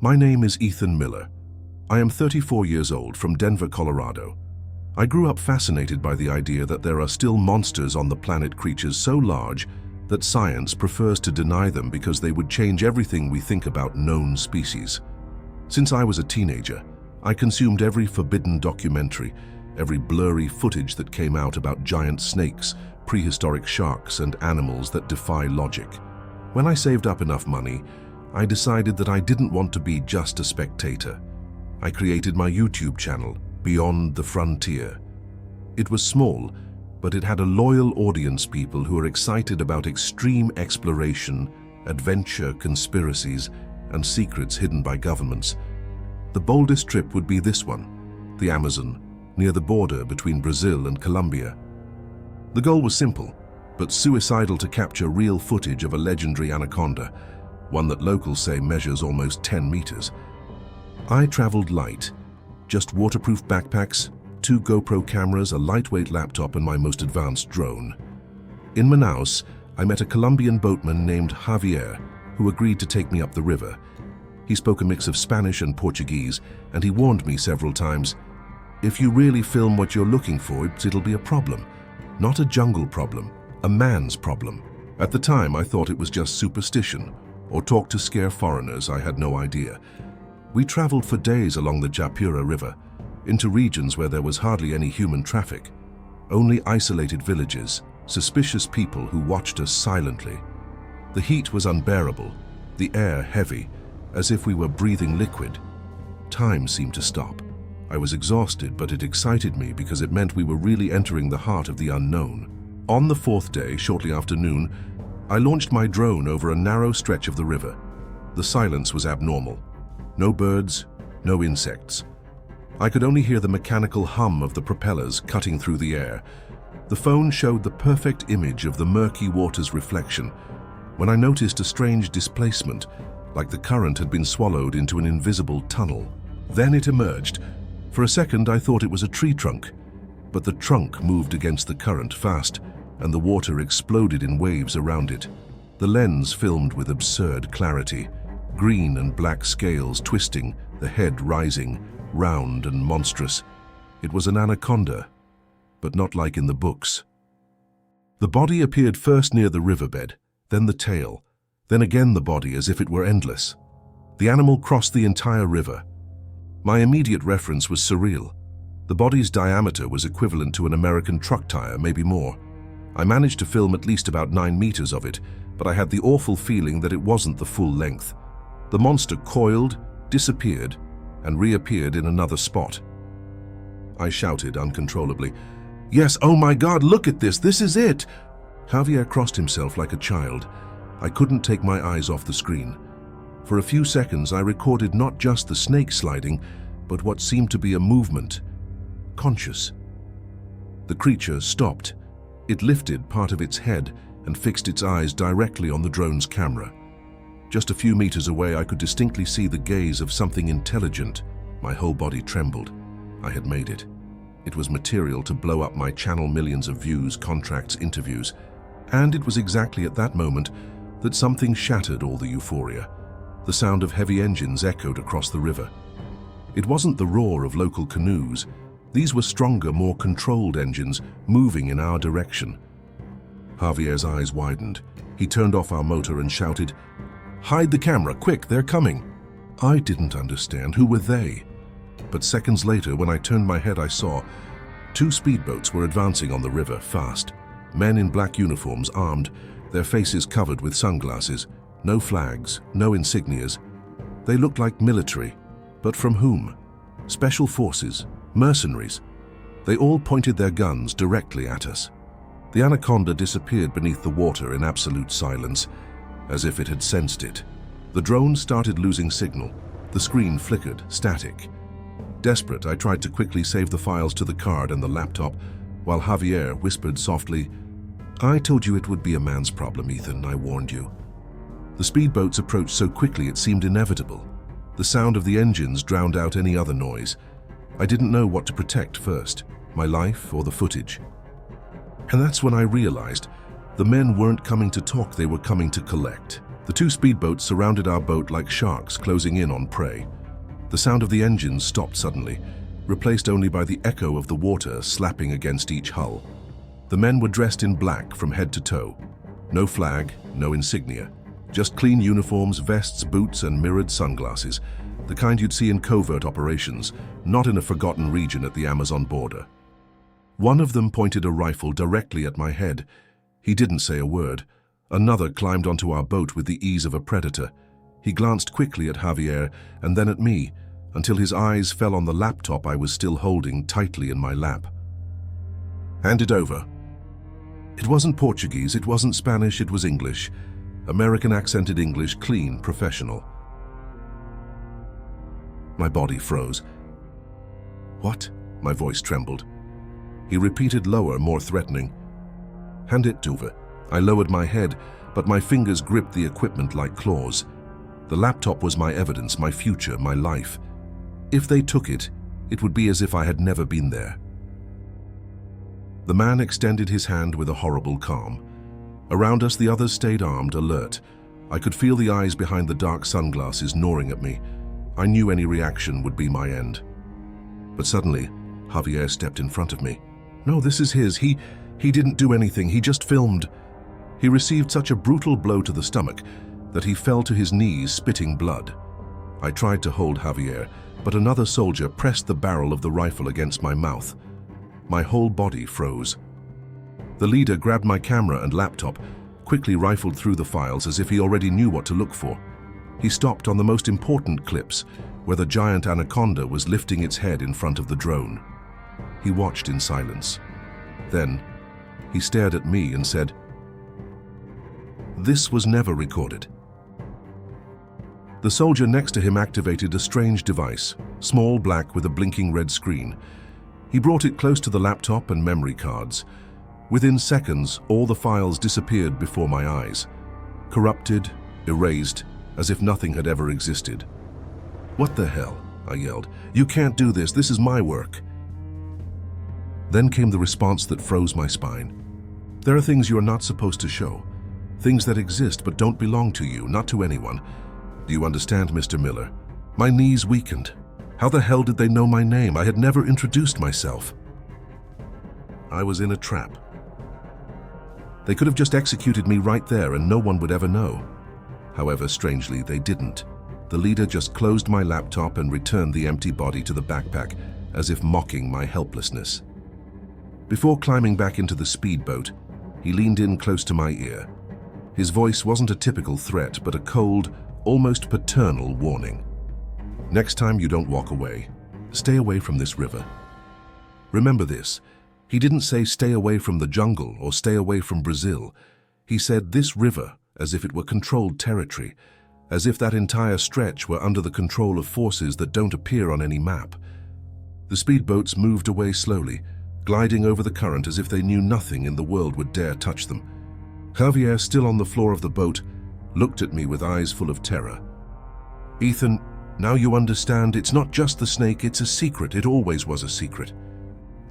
My name is Ethan Miller. I am 34 years old from Denver, Colorado. I grew up fascinated by the idea that there are still monsters on the planet, creatures so large that science prefers to deny them because they would change everything we think about known species. Since I was a teenager, I consumed every forbidden documentary, every blurry footage that came out about giant snakes, prehistoric sharks, and animals that defy logic. When I saved up enough money, I decided that I didn't want to be just a spectator. I created my YouTube channel, Beyond the Frontier. It was small, but it had a loyal audience, people who are excited about extreme exploration, adventure, conspiracies, and secrets hidden by governments. The boldest trip would be this one, the Amazon, near the border between Brazil and Colombia. The goal was simple, but suicidal: to capture real footage of a legendary anaconda, one that locals say measures almost 10 meters. I traveled light, just waterproof backpacks, 2 GoPro cameras, a lightweight laptop, and my most advanced drone. In Manaus, I met a Colombian boatman named Javier, who agreed to take me up the river. He spoke a mix of Spanish and Portuguese, and he warned me several times, "If you really film what you're looking for, it'll be a problem. Not a jungle problem, a man's problem." At the time, I thought it was just superstition, or talk to scare foreigners. I had no idea. We traveled for days along the Japura River, into regions where there was hardly any human traffic, only isolated villages, suspicious people who watched us silently. The heat was unbearable, the air heavy, as if we were breathing liquid. Time seemed to stop. I was exhausted, but it excited me because it meant we were really entering the heart of the unknown. On the 4th day, shortly after noon, I launched my drone over a narrow stretch of the river. The silence was abnormal. No birds, no insects. I could only hear the mechanical hum of the propellers cutting through the air. The phone showed the perfect image of the murky water's reflection, when I noticed a strange displacement, like the current had been swallowed into an invisible tunnel. Then it emerged. For a second, I thought it was a tree trunk, but the trunk moved against the current fast, and the water exploded in waves around it. The lens filmed with absurd clarity, green and black scales twisting, the head rising, round and monstrous. It was an anaconda, but not like in the books. The body appeared first near the riverbed, then the tail, then again the body, as if it were endless. The animal crossed the entire river. My immediate reference was surreal. The body's diameter was equivalent to an American truck tire, maybe more. I managed to film at least about 9 meters of it, but I had the awful feeling that it wasn't the full length. The monster coiled, disappeared, and reappeared in another spot. I shouted uncontrollably, "Yes, oh my God, look at this, this is it!" Javier crossed himself like a child. I couldn't take my eyes off the screen. For a few seconds, I recorded not just the snake sliding, but what seemed to be a movement. Conscious. The creature stopped. It lifted part of its head and fixed its eyes directly on the drone's camera. Just a few meters away, I could distinctly see the gaze of something intelligent. My whole body trembled. I had made it. It was material to blow up my channel, millions of views, contracts, interviews. And it was exactly at that moment that something shattered all the euphoria. The sound of heavy engines echoed across the river. It wasn't the roar of local canoes. These were stronger, more controlled engines moving in our direction. Javier's eyes widened. He turned off our motor and shouted, "Hide the camera, quick, they're coming." I didn't understand. Who were they? But seconds later, when I turned my head, I saw 2 speedboats were advancing on the river, fast. Men in black uniforms, armed, their faces covered with sunglasses. No flags, no insignias. They looked like military. But from whom? Special forces, mercenaries. They all pointed their guns directly at us. The anaconda disappeared beneath the water in absolute silence, as if it had sensed it. The drone started losing signal. The screen flickered, static. Desperate, I tried to quickly save the files to the card and the laptop, while Javier whispered softly, "I told you it would be a man's problem, Ethan. I warned you." The speedboats approached so quickly it seemed inevitable. The sound of the engines drowned out any other noise. I didn't know what to protect first, my life or the footage. And that's when I realized the men weren't coming to talk, they were coming to collect. The two speedboats surrounded our boat like sharks closing in on prey. The sound of the engines stopped suddenly, replaced only by the echo of the water slapping against each hull. The men were dressed in black from head to toe. No flag, no insignia. Just clean uniforms, vests, boots, and mirrored sunglasses. The kind you'd see in covert operations, not in a forgotten region at the Amazon border. One of them pointed a rifle directly at my head. He didn't say a word. Another climbed onto our boat with the ease of a predator. He glanced quickly at Javier and then at me, until his eyes fell on the laptop I was still holding tightly in my lap. "Hand it over." It wasn't Portuguese, it wasn't Spanish, it was English. American accented English, clean, professional. My body froze. "What?" My voice trembled. He repeated lower, more threatening. "Hand it over." I lowered my head, but my fingers gripped the equipment like claws. The laptop was my evidence, my future, my life. If they took it, it would be as if I had never been there. The man extended his hand with a horrible calm. Around us, the others stayed armed, alert. I could feel the eyes behind the dark sunglasses gnawing at me. I knew any reaction would be my end. But suddenly, Javier stepped in front of me. "No, this is his. He didn't do anything. He just filmed." He received such a brutal blow to the stomach that he fell to his knees, spitting blood. I tried to hold Javier, but another soldier pressed the barrel of the rifle against my mouth. My whole body froze. The leader grabbed my camera and laptop, quickly rifled through the files as if he already knew what to look for. He stopped on the most important clips, where the giant anaconda was lifting its head in front of the drone. He watched in silence. Then, he stared at me and said, "This was never recorded." The soldier next to him activated a strange device, small, black, with a blinking red screen. He brought it close to the laptop and memory cards. Within seconds, all the files disappeared before my eyes. Corrupted, erased, as if nothing had ever existed. "What the hell?" I yelled. "You can't do this. This is my work." Then came the response that froze my spine. "There are things you are not supposed to show. Things that exist but don't belong to you, not to anyone. Do you understand, Mr. Miller?" My knees weakened. How the hell did they know my name? I had never introduced myself. I was in a trap. They could have just executed me right there and no one would ever know. However, strangely, they didn't. The leader just closed my laptop and returned the empty body to the backpack, as if mocking my helplessness. Before climbing back into the speedboat, he leaned in close to my ear. His voice wasn't a typical threat, but a cold, almost paternal warning. "Next time you don't walk away, stay away from this river. Remember this, he didn't say stay away from the jungle or stay away from Brazil. He said this river as if it were controlled territory, as if that entire stretch were under the control of forces that don't appear on any map." The speedboats moved away slowly, gliding over the current as if they knew nothing in the world would dare touch them. Javier, still on the floor of the boat, looked at me with eyes full of terror. "Ethan, now you understand, it's not just the snake, it's a secret. It always was a secret."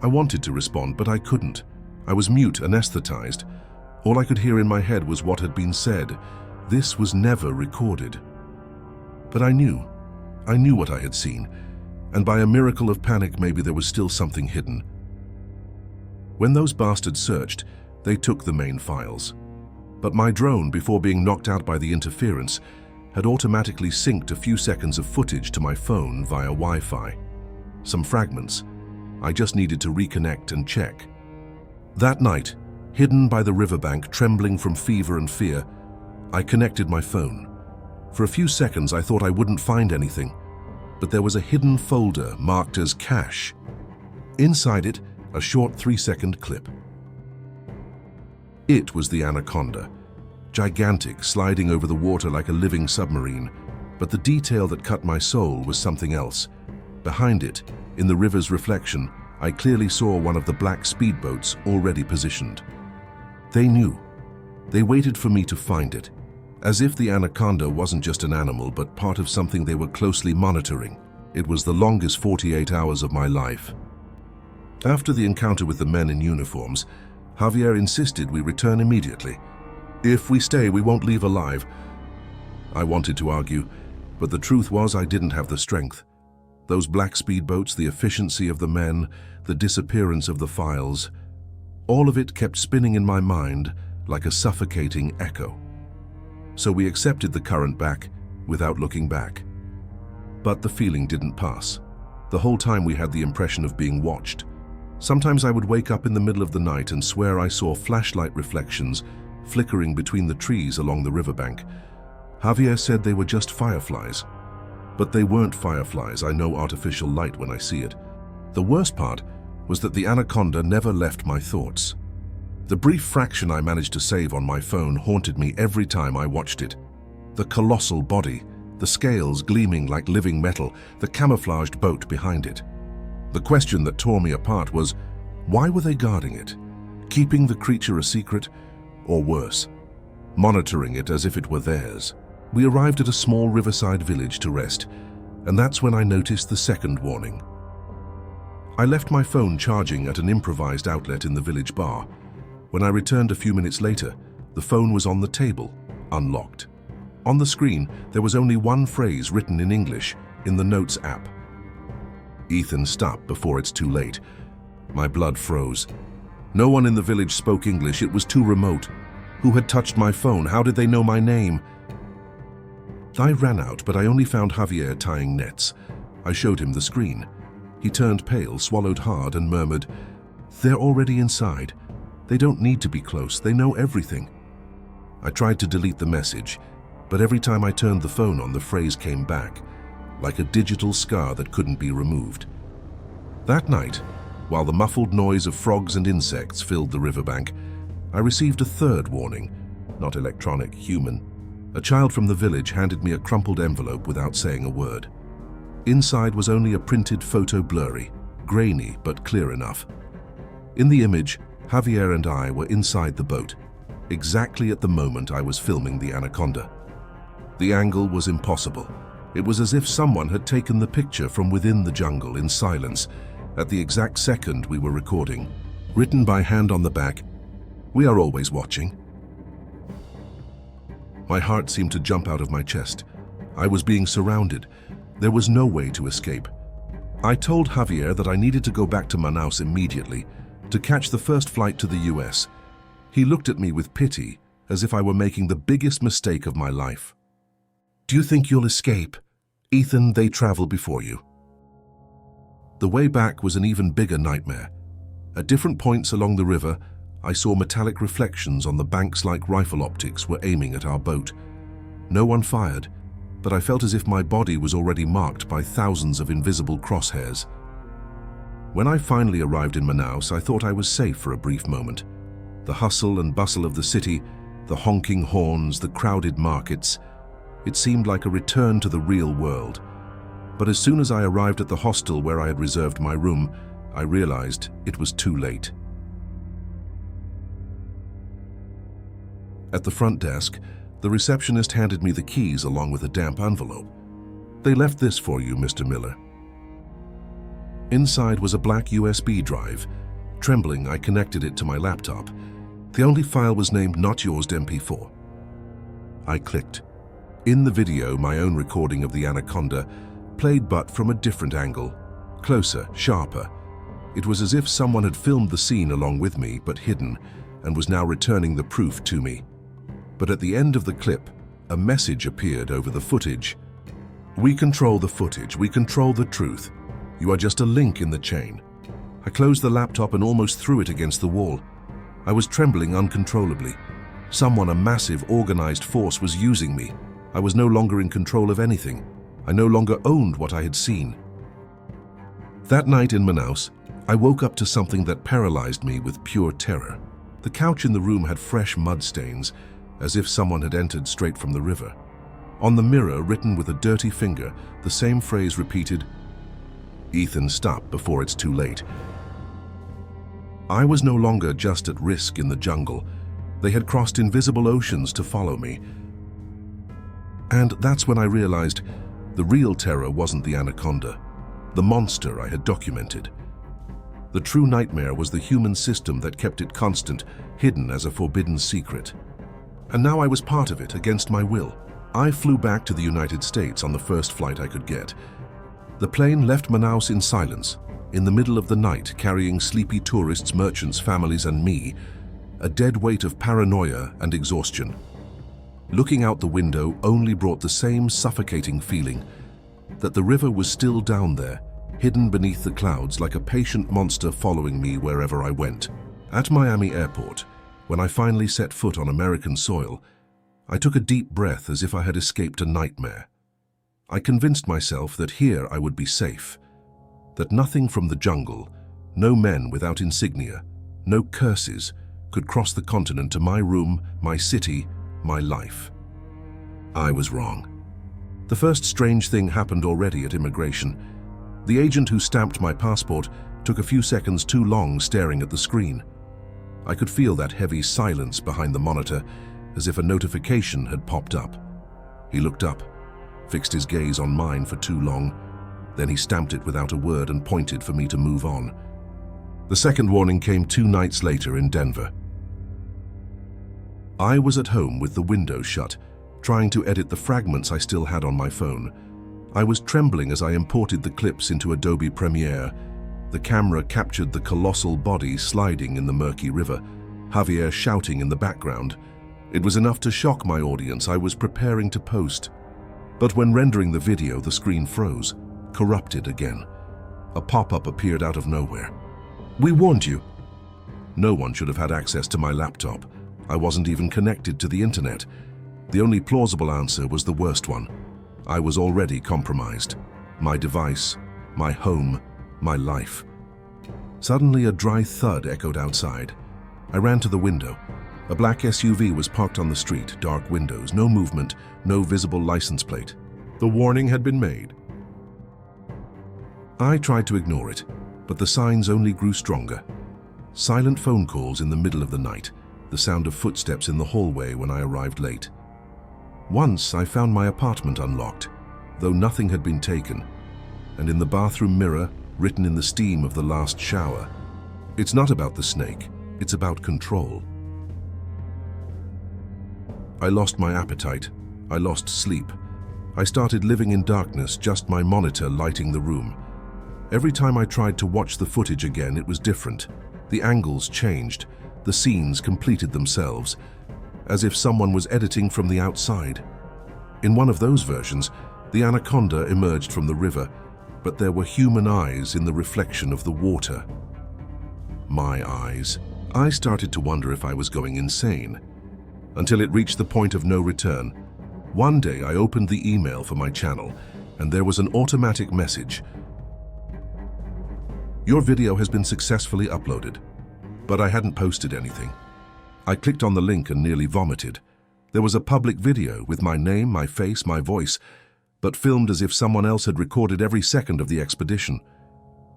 I wanted to respond, but I couldn't. I was mute, anesthetized. All I could hear in my head was what had been said. This was never recorded. But I knew what I had seen, and by a miracle of panic, maybe there was still something hidden. When those bastards searched, they took the main files. But my drone, before being knocked out by the interference, had automatically synced a few seconds of footage to my phone via Wi-Fi. Some fragments. I just needed to reconnect and check. That night, hidden by the riverbank, trembling from fever and fear, I connected my phone. For a few seconds, I thought I wouldn't find anything, but there was a hidden folder marked as cache. Inside it, a short 3-second clip. It was the Anaconda, gigantic, sliding over the water like a living submarine, but the detail that cut my soul was something else. Behind it, in the river's reflection, I clearly saw one of the black speedboats already positioned. They knew. They waited for me to find it, as if the Anaconda wasn't just an animal, but part of something they were closely monitoring. It was the longest 48 hours of my life. After the encounter with the men in uniforms, Javier insisted we return immediately. "If we stay, we won't leave alive." I wanted to argue, but the truth was I didn't have the strength. Those black speedboats, the efficiency of the men, the disappearance of the files, all of it kept spinning in my mind like a suffocating echo. So we accepted the current back without looking back. But the feeling didn't pass. The whole time we had the impression of being watched. Sometimes I would wake up in the middle of the night and swear I saw flashlight reflections flickering between the trees along the riverbank. Javier said they were just fireflies. But they weren't fireflies. I know artificial light when I see it. The worst part was that the anaconda never left my thoughts. The brief fraction I managed to save on my phone haunted me every time I watched it. The colossal body, the scales gleaming like living metal, the camouflaged boat behind it. The question that tore me apart was, why were they guarding it? Keeping the creature a secret? Or worse, monitoring it as if it were theirs? We arrived at a small riverside village to rest, and that's when I noticed the second warning. I left my phone charging at an improvised outlet in the village bar. When I returned a few minutes later, the phone was on the table, unlocked. On the screen, there was only one phrase written in English in the Notes app. Ethan, stop before it's too late. My blood froze. No one in the village spoke English. It was too remote. Who had touched my phone? How did they know my name? I ran out, but I only found Javier tying nets. I showed him the screen. He turned pale, swallowed hard, and murmured, "They're already inside. They don't need to be close. They know everything." I tried to delete the message, but every time I turned the phone on, the phrase came back, like a digital scar that couldn't be removed. That night, while the muffled noise of frogs and insects filled the riverbank, I received a third warning, not electronic, human. A child from the village handed me a crumpled envelope without saying a word. Inside was only a printed photo, blurry, grainy but clear enough. In the image, Javier and I were inside the boat, exactly at the moment I was filming the anaconda. The angle was impossible. It was as if someone had taken the picture from within the jungle in silence, at the exact second we were recording. Written by hand on the back, "We are always watching." My heart seemed to jump out of my chest. I was being surrounded. There was no way to escape. I told Javier that I needed to go back to Manaus immediately, to catch the first flight to the US. He looked at me with pity, as if I were making the biggest mistake of my life. "Do you think you'll escape? Ethan, they travel before you." The way back was an even bigger nightmare. At different points along the river, I saw metallic reflections on the banks like rifle optics were aiming at our boat. No one fired, but I felt as if my body was already marked by thousands of invisible crosshairs. When I finally arrived in Manaus, I thought I was safe for a brief moment. The hustle and bustle of the city, the honking horns, the crowded markets, it seemed like a return to the real world. But as soon as I arrived at the hostel where I had reserved my room, I realized it was too late. At the front desk, the receptionist handed me the keys along with a damp envelope. "They left this for you, Mr. Miller." Inside was a black USB drive. Trembling, I connected it to my laptop. The only file was named Not Yours MP4. I clicked. In the video, my own recording of the anaconda played, but from a different angle. Closer, sharper. It was as if someone had filmed the scene along with me, but hidden, and was now returning the proof to me. But at the end of the clip, a message appeared over the footage. "We control the footage. We control the truth. You are just a link in the chain." I closed the laptop and almost threw it against the wall. I was trembling uncontrollably. Someone, a massive, organized force, was using me. I was no longer in control of anything. I no longer owned what I had seen. That night in Manaus, I woke up to something that paralyzed me with pure terror. The couch in the room had fresh mud stains, as if someone had entered straight from the river. On the mirror, written with a dirty finger, the same phrase repeated, "Ethan, stop before it's too late." I was no longer just at risk in the jungle. They had crossed invisible oceans to follow me. And that's when I realized the real terror wasn't the anaconda, the monster I had documented. The true nightmare was the human system that kept it constant, hidden as a forbidden secret. And now I was part of it against my will. I flew back to the United States on the first flight I could get. The plane left Manaus in silence, in the middle of the night, carrying sleepy tourists, merchants, families, and me, a dead weight of paranoia and exhaustion. Looking out the window only brought the same suffocating feeling that the river was still down there, hidden beneath the clouds like a patient monster following me wherever I went. At Miami Airport, when I finally set foot on American soil, I took a deep breath as if I had escaped a nightmare. I convinced myself that here I would be safe, that nothing from the jungle, no men without insignia, no curses, could cross the continent to my room, my city, my life. I was wrong. The first strange thing happened already at immigration. The agent who stamped my passport took a few seconds too long staring at the screen. I could feel that heavy silence behind the monitor, as if a notification had popped up. He looked up, fixed his gaze on mine for too long, then he stamped it without a word and pointed for me to move on. The second warning came 2 nights later in Denver. I was at home with the window shut, trying to edit the fragments I still had on my phone. I was trembling as I imported the clips into Adobe Premiere. The camera captured the colossal body sliding in the murky river, Javier shouting in the background. It was enough to shock my audience. I was preparing to post. But when rendering the video, the screen froze, corrupted again. A pop-up appeared out of nowhere. "We warned you." No one should have had access to my laptop. I wasn't even connected to the internet. The only plausible answer was the worst one. I was already compromised. My device, my home, my life. Suddenly a dry thud echoed outside. I ran to the window. A black SUV was parked on the street, dark windows, no movement, no visible license plate. The warning had been made. I tried to ignore it, but the signs only grew stronger. Silent phone calls in the middle of the night, the sound of footsteps in the hallway when I arrived late. Once I found my apartment unlocked, though nothing had been taken, and in the bathroom mirror, written in the steam of the last shower, "It's not about the snake, it's about control." I lost my appetite. I lost sleep. I started living in darkness, just my monitor lighting the room. Every time I tried to watch the footage again, it was different. The angles changed. The scenes completed themselves, as if someone was editing from the outside. In one of those versions, the anaconda emerged from the river, but there were human eyes in the reflection of the water. My eyes. I started to wonder if I was going insane, until it reached the point of no return. One day I opened the email for my channel, and there was an automatic message. "Your video has been successfully uploaded." But I hadn't posted anything. I clicked on the link and nearly vomited. There was a public video with my name, my face, my voice, but filmed as if someone else had recorded every second of the expedition.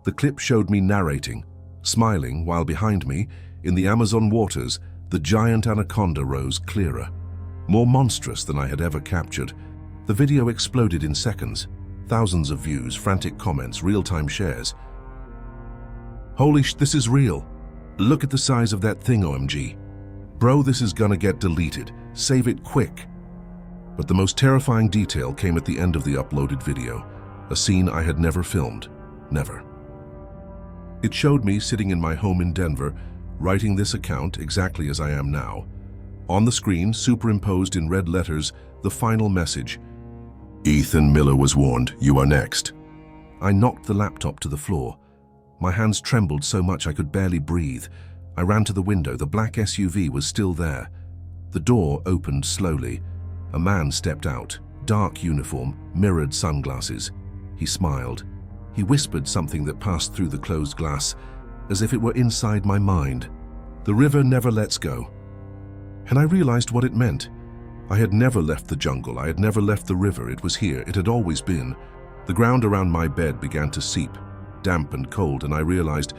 The clip showed me narrating, smiling, while behind me, in the Amazon waters, the giant anaconda rose clearer, more monstrous than I had ever captured. The video exploded in seconds. Thousands of views, frantic comments, real-time shares. "Holy sh, this is real. Look at the size of that thing, OMG. Bro, this is gonna get deleted. Save it quick." But the most terrifying detail came at the end of the uploaded video, a scene I had never filmed. Never. It showed me sitting in my home in Denver, writing this account exactly as I am now. On the screen, superimposed in red letters, the final message: "Ethan Miller was warned. You are next." I knocked the laptop to the floor. My hands trembled so much I could barely breathe. I ran to the window. The black SUV was still there. The door opened slowly. A man stepped out, dark uniform, mirrored sunglasses. He smiled. He whispered something that passed through the closed glass, as if it were inside my mind. "The river never lets go." And I realized what it meant. I had never left the jungle. I had never left the river. It was here. It had always been. The ground around my bed began to seep, damp and cold, and I realized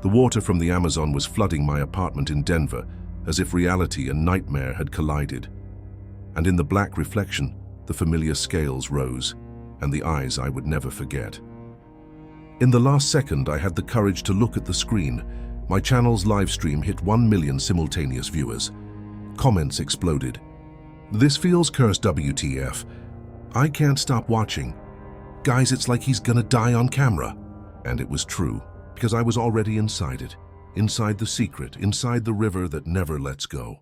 the water from the Amazon was flooding my apartment in Denver, as if reality and nightmare had collided. And in the black reflection, the familiar scales rose, and the eyes I would never forget. In the last second, I had the courage to look at the screen. My channel's live stream hit 1 million simultaneous viewers. Comments exploded. This feels cursed, WTF. I can't stop watching. Guys, it's like he's gonna die on camera. And it was true, because I was already inside it. Inside the secret, inside the river that never lets go.